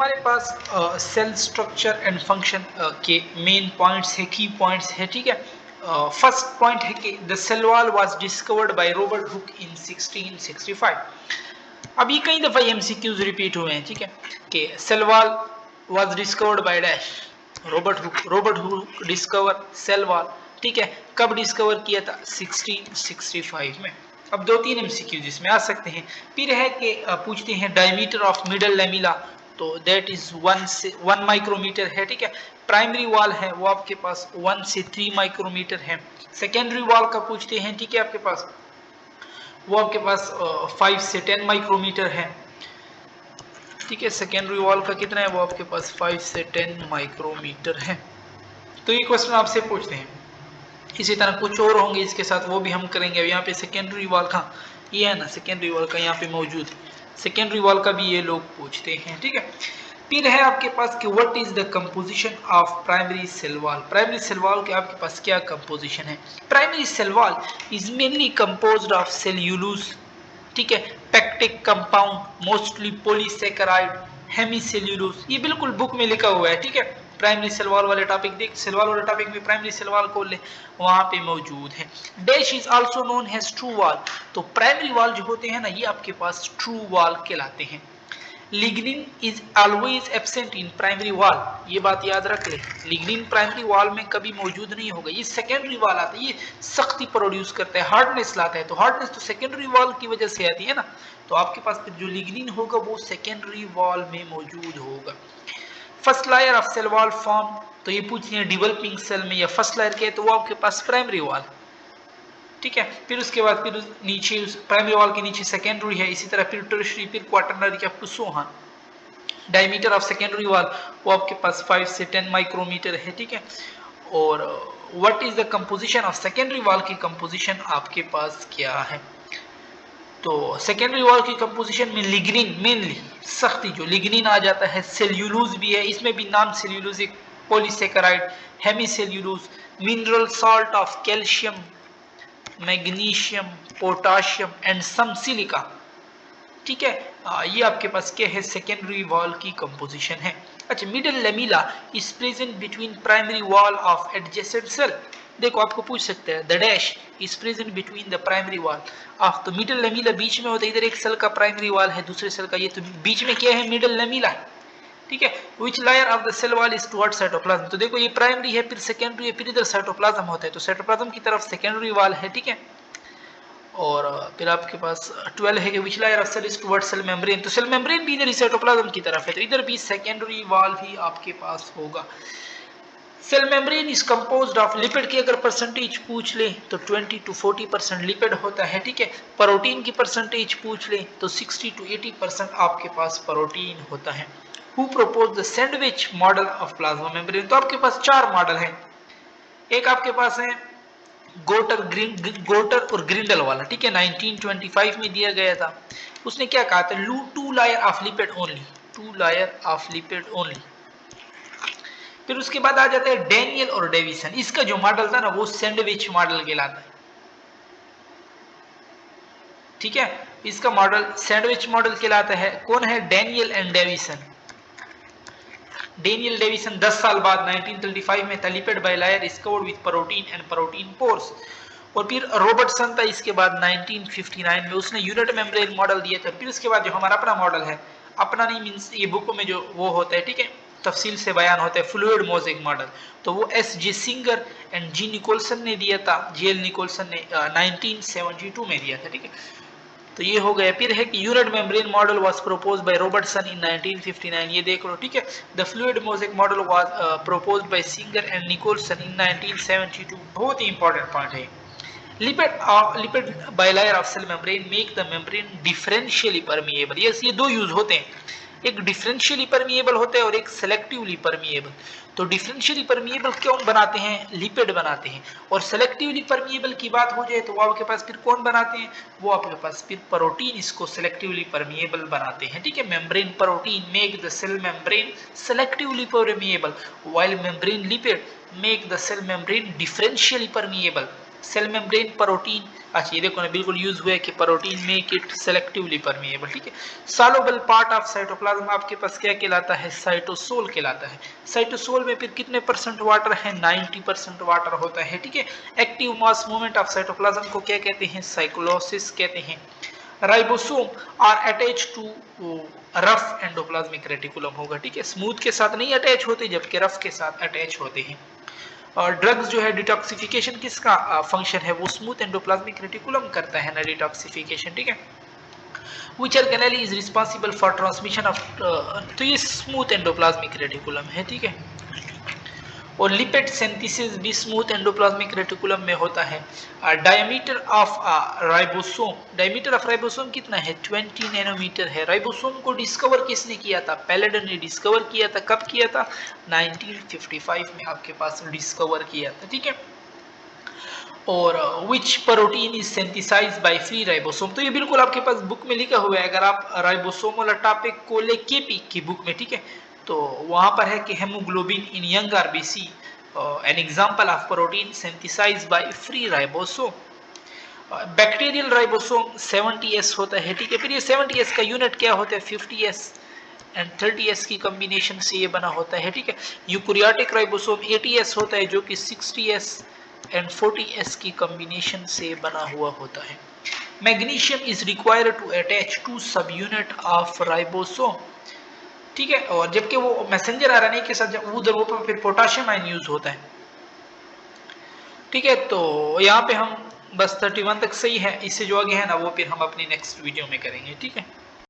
हमारे पास cell structure and function के main points है, की पॉइंट्स है। ठीक है, फर्स्ट पॉइंट है कि the cell wall was discovered by Robert Hooke in 1665। अब ये कई दफा एमसीक्यूज रिपीट हुए हैं। ठीक है, कि cell wall was discovered by dash Robert Hooke discover cell wall. ठीक है, कब डिस्कवर किया था? 1665 में। अब दो तीन एमसीक्यूज इसमें आ सकते हैं। फिर है कि पूछते हैं डायमीटर ऑफ मिडल लेमिला, तो दैट इज 1 माइक्रोमीटर है। ठीक है, प्राइमरी वॉल है वो आपके पास 1 से 3 माइक्रोमीटर है। सेकेंडरी वॉल का पूछते हैं, ठीक है, आपके पास वो आपके पास 5 से 10 माइक्रोमीटर है। ठीक है, सेकेंडरी वॉल का कितना है? वो आपके पास 5 से 10 माइक्रोमीटर है। तो ये क्वेश्चन आपसे पूछते हैं। इसी तरह कुछ और होंगे इसके साथ, वो भी हम करेंगे। अब यहाँ पे सेकेंडरी वॉल का ये है ना, सेकेंडरी वॉल का यहाँ पे मौजूद है, सेकेंडरी वॉल का भी ये लोग पूछते हैं। ठीक है, फिर है आपके पास कि what is the composition of primary cell wall. Primary cell wall के आपके पास क्या कंपोजिशन है? Primary cell wall is mainly composed of cellulose, ठीक है, pectic compound, mostly polysaccharide, hemicellulose. ये बिल्कुल बुक में लिखा हुआ है। ठीक है, प्राइमरी सेल वॉल वाले टॉपिक देख, सेल वॉल वाले टॉपिक में प्राइमरी सेल वॉल खोल ले, वहां पे मौजूद है। Dash is also known as true wall. तो प्राइमरी वॉल जो होते हैं ना, ये आपके पास ट्रू वॉल कहलाते हैं। Lignin is always absent in primary wall, ये बात याद रख ले। लिग्निन प्राइमरी वॉल में कभी मौजूद नहीं होगा। ये सेकेंडरी वॉल आता है, ये सख्ती प्रोड्यूस करता है, हार्डनेस लाता है। तो हार्डनेस तो सेकेंडरी वॉल की वजह से आती है ना, तो आपके पास जो लिग्निन होगा वो सेकेंडरी वॉल में मौजूद होगा। First layer of cell wall form, तो ये पूछते हैं डेवलपिंग सेल में या फर्स्ट लायर के, तो वो आपके पास प्राइमरी वॉल। ठीक है, फिर उसके बाद फिर नीचे प्राइमरी वॉल के नीचे सेकेंडरी है, इसी तरह फिर टर्शियरी, फिर क्वाटरनरी या फिर so on. Diameter of secondary wall वो आपके पास 5 से 10 माइक्रोमीटर है। ठीक है, और what is the composition of secondary wall की कंपोजिशन आपके पास क्या है? तो सेकेंडरी वॉल की कंपोजिशन में लिग्निन मेनली सख्ती, जो लिग्निन आ जाता है, सेल्यूलोज भी है, इसमें भी non cellulosic polysaccharide, hemicellulose, mineral salt of calcium, magnesium, potassium and some silica. ठीक है, ये आपके पास क्या है? सेकेंडरी वॉल की कंपोजिशन है। अच्छा, middle lamella is present between primary wall of adjacent cell. देखो आपको पूछ सकते हैं, the dash is present between the primary wall of, तो मिडल लेमिला बीच में होता है। इधर एक सेल का प्राइमरी वॉल है, दूसरे सेल का, ये तो बीच में क्या है? Middle lamella. ठीक है, which layer of the cell wall is towards cytoplasm. तो देखो ये प्राइमरी है, फिर सेकेंडरी है, फिर इधर साइटोप्लाज्म होता है, तो साइटोप्लाज्म की तरफ सेकेंडरी वॉल है। ठीक है, और फिर आपके पास 12 है कि which layer of cell is towards cell membrane, तो सेल मेम्ब्रेन भी इधर ही साइटोप्लाज्म की तरफ है, तो इधर भी सेकेंडरी वॉल ही आपके पास होगा। Cell membrane is composed of lipid की अगर परसेंटेज पूछ ले तो 20 to 40% लिपिड होता है। ठीक है, प्रोटीन की परसेंटेज पूछ ले तो 60 to 80% आपके पास प्रोटीन होता है। Who propose the sandwich model of plasma membrane, तो आपके पास चार मॉडल हैं। एक आपके पास है गोटर और ग्रिंडल वाला। ठीक है, 1925 में दिया गया था। उसने क्या कहा था? Two layer of lipid only, two layer of lipid only. फिर उसके बाद आ जाता है डेनियल और डेविसन। इसका जो मॉडल था ना वो सैंडविच मॉडल कहलाता है। ठीक है, इसका मॉडल सैंडविच मॉडल कहलाता है। कौन है? Danielli and Davson. Danielli Davson 10 साल बाद 1935 में था। Lipid bilayer is covered with protein and protein pores. और फिर रॉबर्टसन था इसके बाद 1959 में, उसने यूनिट मेम्ब्रेन मॉडल दिया था। फिर उसके बाद जो हमारा अपना मॉडल है, अपना नहीं मींस ये बुक में जो वो होता है, ठीक है, तफसील से बयान होता है, फ्लूइड मोज़ेक मॉडल, तो वो S.J. Singer and ji Nicolson ने दिया था, JL निकोलसन ने 1972 में दिया था। ठीक है, तो ये हो गया। फिर है कि unit membrane model was proposed by Robertson in 1959, ये देख लो। ठीक है, the fluid mosaic model was proposed by Singer and Nicolson in 1972। बहुत ही इंपॉर्टेंट पॉइंट है। Lipid bilayer of cell membrane make the membrane differentially permeable. Yes, ये दो यूज होते हैं, एक डिफरेंशियली परमिएबल होता है और एक सेलेक्टिवली परमिएबल। तो डिफरेंशियली परमिएबल कौन बनाते हैं? लिपिड बनाते हैं। और सेलेक्टिवली परमिएबल की बात हो जाए तो वो आपके पास फिर कौन बनाते हैं? वो आपके पास फिर प्रोटीन इसको सेलेक्टिवली परमिएबल बनाते हैं। ठीक है, membrane protein make the cell membrane selectively permeable, while membrane lipid make the cell membrane differentially permeable. Cell membrane protein, अच्छा ये देखो ना बिल्कुल यूज हुआ है कि protein make it selectively permeable, ठीक है। सॉल्युबल पार्ट ऑफ साइटोप्लाज्म आपके पास क्या कहलाता है, साइटोसोल कहलाता है। साइटोसोल में फिर कितने परसेंट वाटर है, 90% वाटर होता है, ठीक है। Active mass movement of cytoplasm को क्या कहते हैं, साइक्लोसिस कहते हैं। Ribosome are attach to rough endoplasmic reticulum होगा, ठीक है। स्मूथ के साथ नहीं अटैच होते जबकि रफ के साथ अटैच होते हैं। और ड्रग्स जो है डिटॉक्सिफिकेशन किसका फंक्शन है, वो स्मूथ एंडोप्लाज्मिक रेटिकुलम करता है ना डिटॉक्सिफिकेशन, ठीक है। Which organelle is responsible for transmission of, तो ये स्मूथ एंडोप्लाज्मिक रेटिकुलम है, ठीक है। और लिपिड सिंथेसिस भी स्मूथ एंडोप्लाज्मिक रेटिकुलम में होता है। Diameter of ribosome, diameter of ribosome कितना है, 20 नैनोमीटर है। राइबोसोम को डिस्कवर किसने किया था, पैलेडन ने डिस्कवर किया था। कब किया था, 1955 में आपके पास डिस्कवर किया था, ठीक है। और which protein is synthesised by free ribosome, तो ये बिल्कुल आपके पास बुक में लिखा हुआ है। अगर आप राइबोसोम वाला टॉपिक को ले केपी की बुक में, ठीक है, तो वहां पर है कि haemoglobin in young RBC an example of protein synthesised by free ribosome. Bacterial ribosome 70s होता है, ठीक है। फिर ये 70s का यूनिट क्या होता है, 50s एंड 30s की कॉम्बिनेशन से ये बना होता है, ठीक है। यूकैरियोटिक राइबोसोम 80s होता है जो कि 60s एंड 40s की कॉम्बिनेशन से बना हुआ होता है। Magnesium is required to attach to subunit of ribosome, ठीक है। और जबकि वो मैसेंजर आरएनए के साथ उधर वो फिर पोटेशियम आयन यूज होता है, ठीक है। तो यहाँ पे हम बस 31 तक सही है, इससे जो आगे है ना वो फिर हम अपनी नेक्स्ट वीडियो में करेंगे, ठीक है।